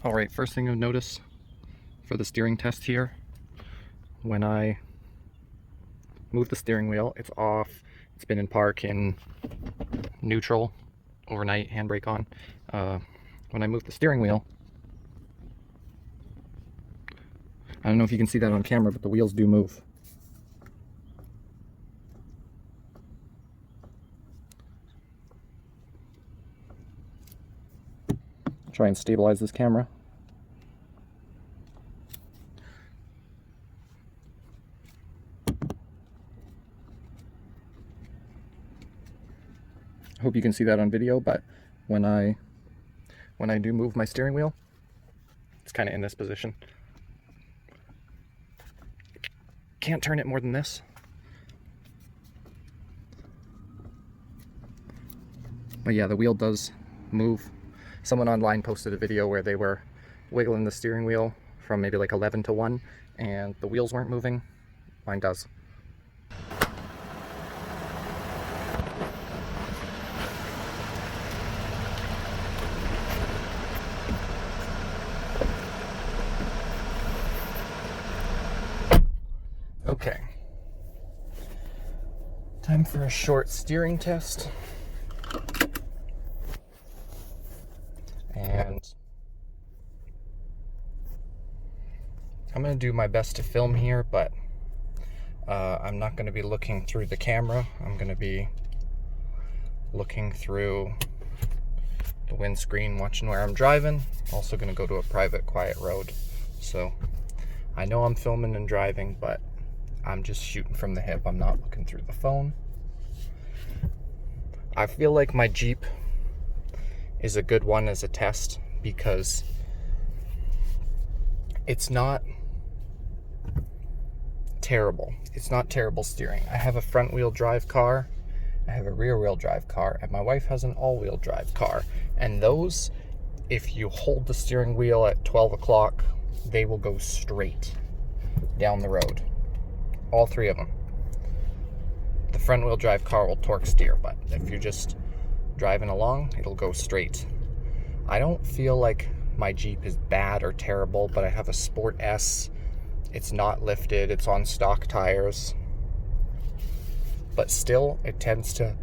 Alright, first thing you'll notice for the steering test here, when I move the steering wheel, it's off. It's been in park in neutral overnight, handbrake on. When I move the steering wheel, I don't know if you can see that on camera, but the wheels do move. Try and stabilize this camera. I hope you can see that on video, but when I do move my steering wheel, it's kind of in this position. Can't turn it more than this. But yeah, the wheel does move. Someone online posted a video where they were wiggling the steering wheel from maybe like 11 to 1 and the wheels weren't moving. Mine does. Okay. Time for a short steering test. And I'm going to do my best to film here, but I'm not going to be looking through the camera. I'm going to be looking through the windscreen, watching where I'm driving. Also going to go to a private, quiet road. So I know I'm filming and driving, but I'm just shooting from the hip. I'm not looking through the phone. I feel like my Jeep is a good one as a test because it's not terrible. It's not terrible steering. I have a front wheel drive car, I have a rear wheel drive car, and my wife has an all-wheel drive car. And those, if you hold the steering wheel at 12 o'clock, they will go straight down the road. All three of them. The front wheel drive car will torque steer, but if you're just driving along, it'll go straight. I don't feel like my Jeep is bad or terrible, but I have a Sport S. It's not lifted, it's on stock tires. But still, it tends to,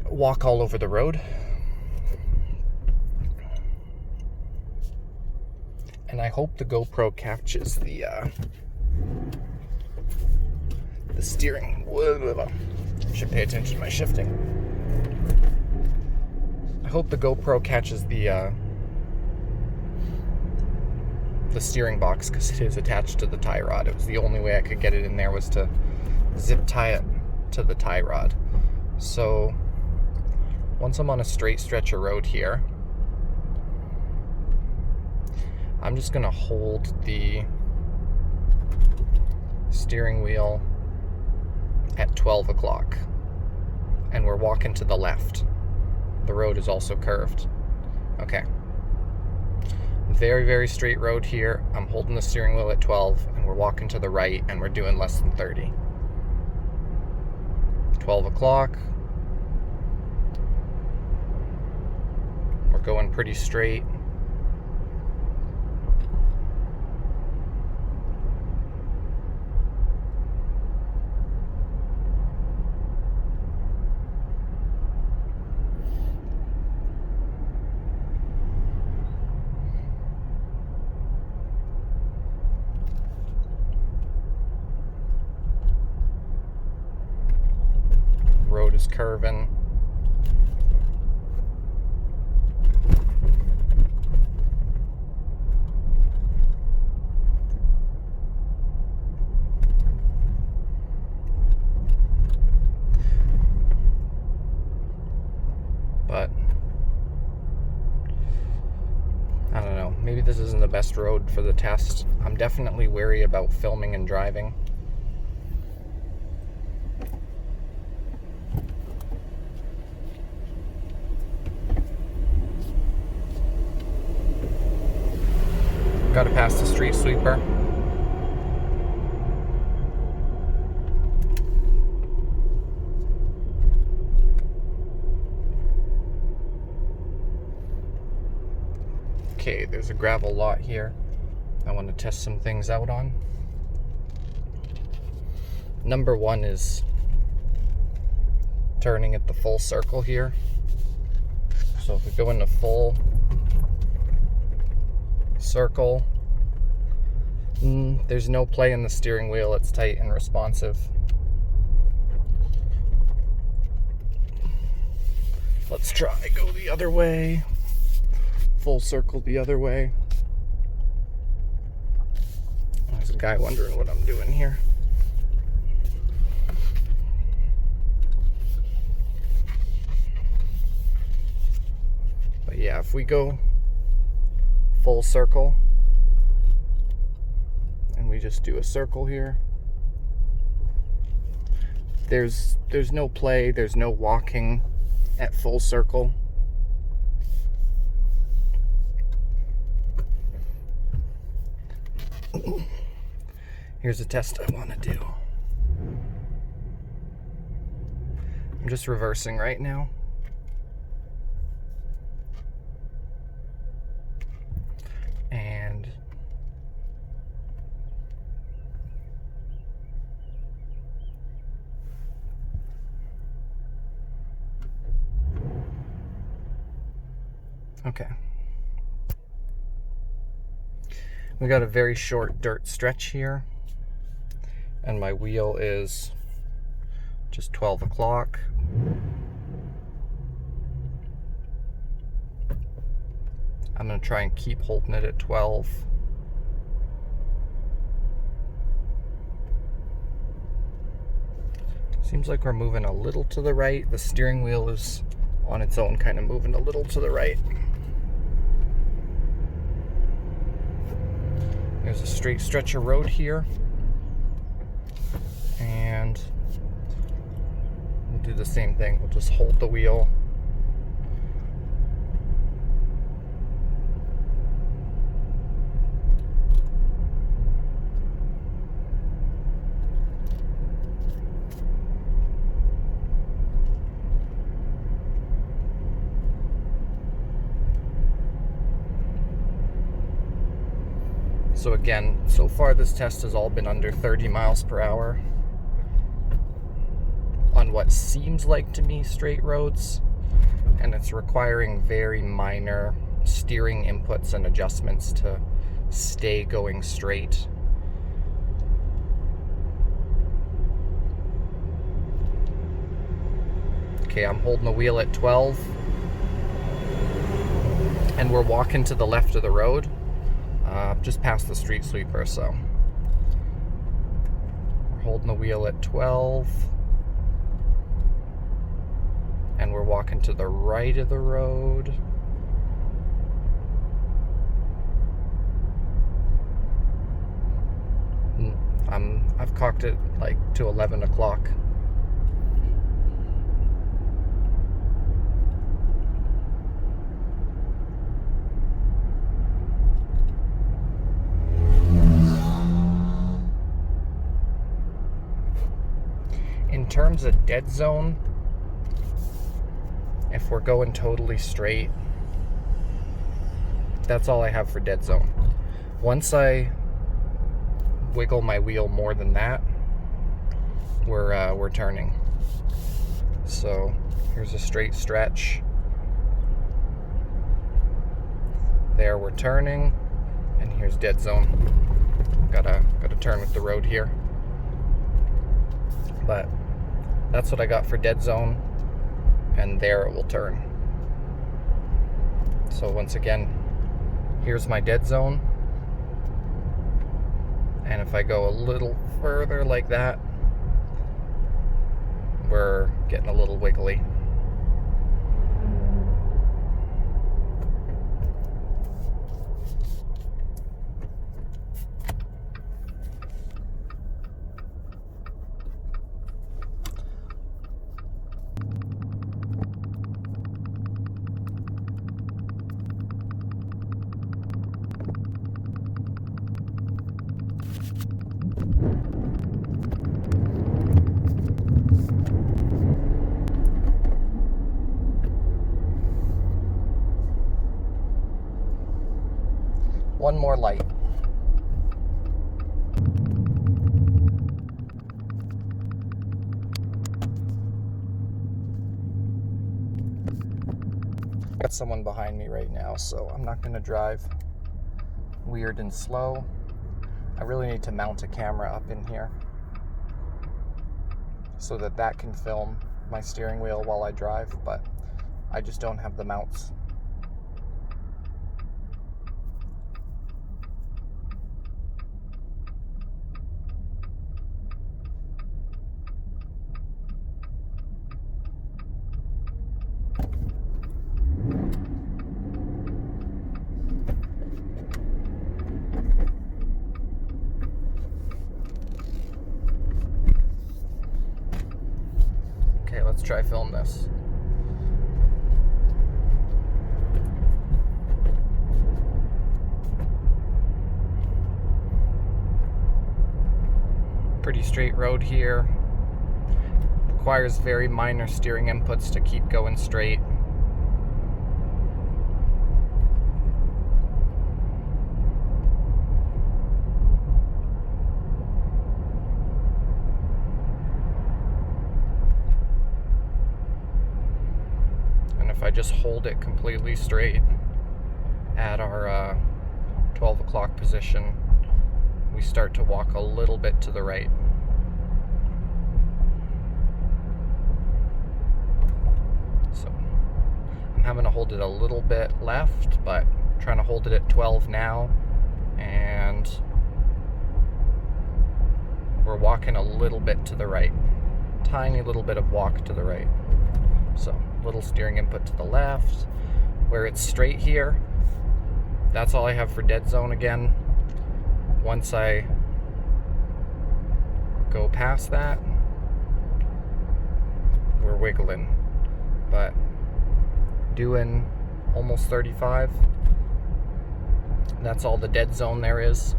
walk all over the road. And I hope the GoPro catches the steering. Should pay attention to my shifting. I hope the GoPro catches the steering box, because it is attached to the tie rod. It was the only way I could get it in there was to zip tie it to the tie rod. So once I'm on a straight stretch of road here, I'm just gonna hold the steering wheel at 12 o'clock and we're walking to the left. The road is also curved. Okay. Very, very straight road here. I'm holding the steering wheel at 12 and we're walking to the right and we're doing less than 30. 12 o'clock. We're going pretty straight. Road is curving. But I don't know, maybe this isn't the best road for the test. I'm definitely wary about filming and driving. Got to pass the street sweeper. Okay, there's a gravel lot here I want to test some things out on. Number one is turning at the full circle here. So if we go into full circle, there's no play in the steering wheel. It's tight and responsive. Let's try go the other way. Full circle the other way. There's a guy wondering what I'm doing here. But yeah, if we go full circle and we just do a circle here, there's no play, there's no walking at full circle. Here's a test I want to do. I'm just reversing right now. And okay. We got a very short dirt stretch here, and my wheel is just 12 o'clock. I'm going to try and keep holding it at 12. Seems like we're moving a little to the right. The steering wheel is on its own kind of moving a little to the right. There's a straight stretch of road here, and we'll do the same thing. We'll just hold the wheel. So again, so far this test has all been under 30 miles per hour on what seems like to me straight roads, and it's requiring very minor steering inputs and adjustments to stay going straight. Okay, I'm holding the wheel at 12, and we're walking to the left of the road. Just past the street sweeper, so we're holding the wheel at 12, and we're walking to the right of the road. I've cocked it like to 11 o'clock. In terms of dead zone, if we're going totally straight, that's all I have for dead zone. Once I wiggle my wheel more than that, we're turning. So here's a straight stretch. There we're turning, and here's dead zone. Gotta turn with the road here. But that's what I got for dead zone, and there it will turn. So once again, here's my dead zone, and if I go a little further like that, we're getting a little wiggly. One more light. Got someone behind me right now, so I'm not going to drive weird and slow. I really need to mount a camera up in here so that can film my steering wheel while I drive, but I just don't have the mounts. Okay, let's try film this. Pretty straight road here. Requires very minor steering inputs to keep going straight. And if I just hold it completely straight at our 12 o'clock position, we start to walk a little bit to the right. So I'm having to hold it a little bit left, but I'm trying to hold it at 12 now, and we're walking a little bit to the right. Tiny little bit of walk to the right. So little steering input to the left. Where it's straight here, that's all I have for dead zone again. Once I go past that, we're wiggling. But doing almost 35, that's all the dead zone there is.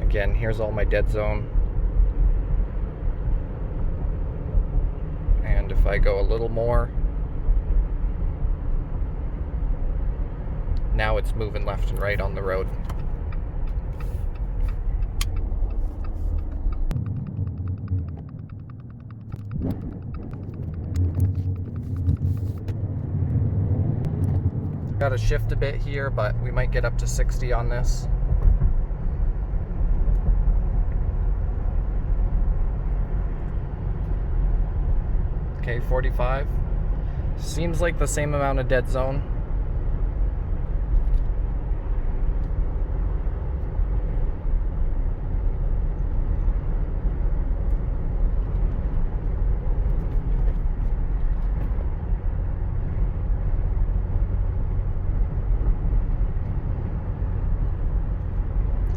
Again, here's all my dead zone. And if I go a little more, now it's moving left and right on the road. Got to shift a bit here, but we might get up to 60 on this. Okay, 45. Seems like the same amount of dead zone.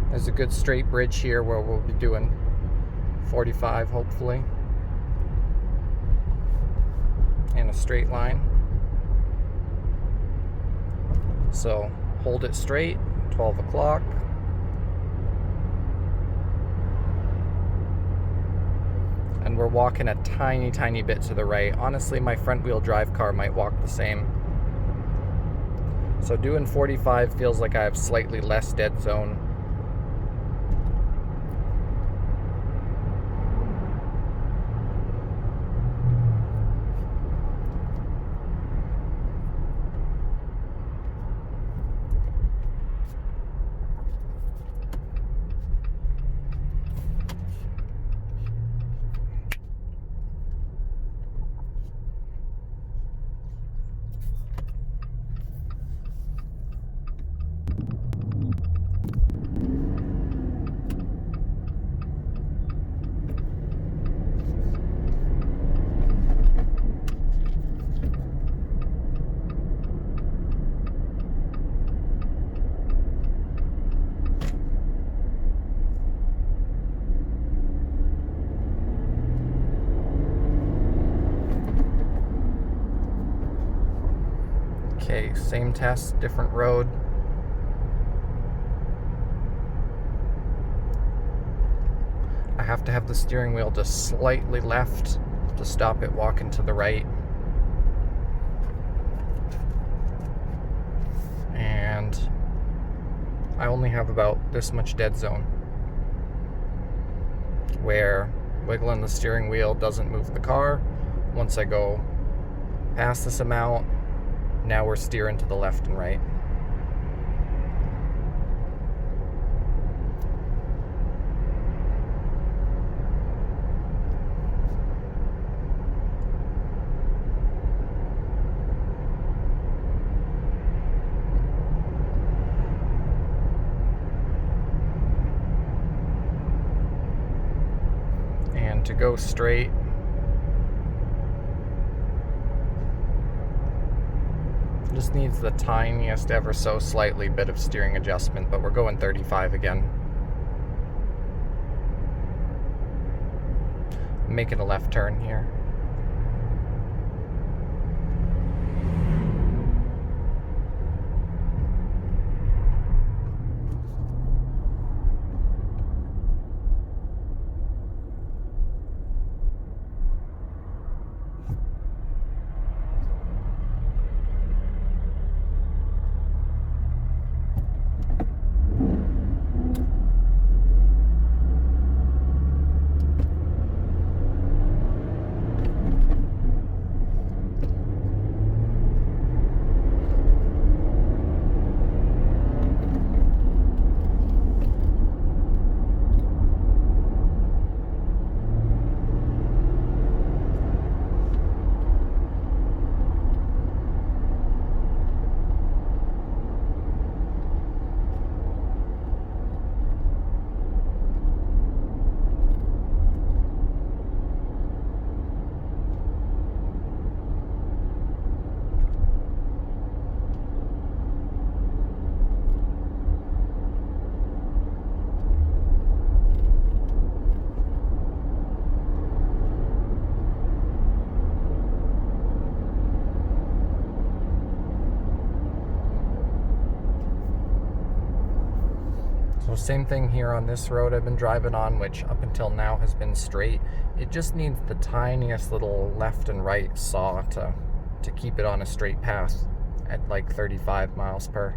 There's a good straight bridge here where we'll be doing 45 hopefully. In a straight line. So hold it straight, 12 o'clock. And we're walking a tiny bit to the right. Honestly, my front wheel drive car might walk the same. So doing 45 feels like I have slightly less dead zone. Okay, same test, different road. I have to have the steering wheel just slightly left to stop it walking to the right. I only have about this much dead zone, where wiggling the steering wheel doesn't move the car. Once I go past this amount, now we're steering to the left and right. And to go straight, just needs the tiniest, ever so slightly bit of steering adjustment, but we're going 35 again. Making a left turn here. So same thing here on this road I've been driving on, which up until now has been straight. It just needs the tiniest little left and right saw to keep it on a straight path at like 35 miles per.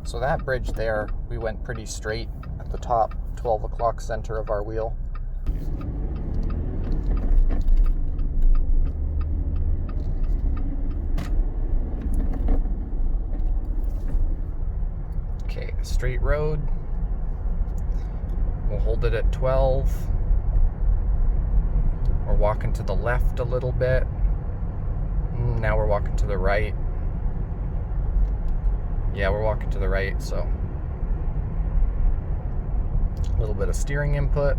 So that bridge there, we went pretty straight at the top 12 o'clock center of our wheel. Okay, straight road. We'll hold it at 12. We're walking to the left a little bit. Now we're walking to the right. Yeah, we're walking to the right, so a little bit of steering input.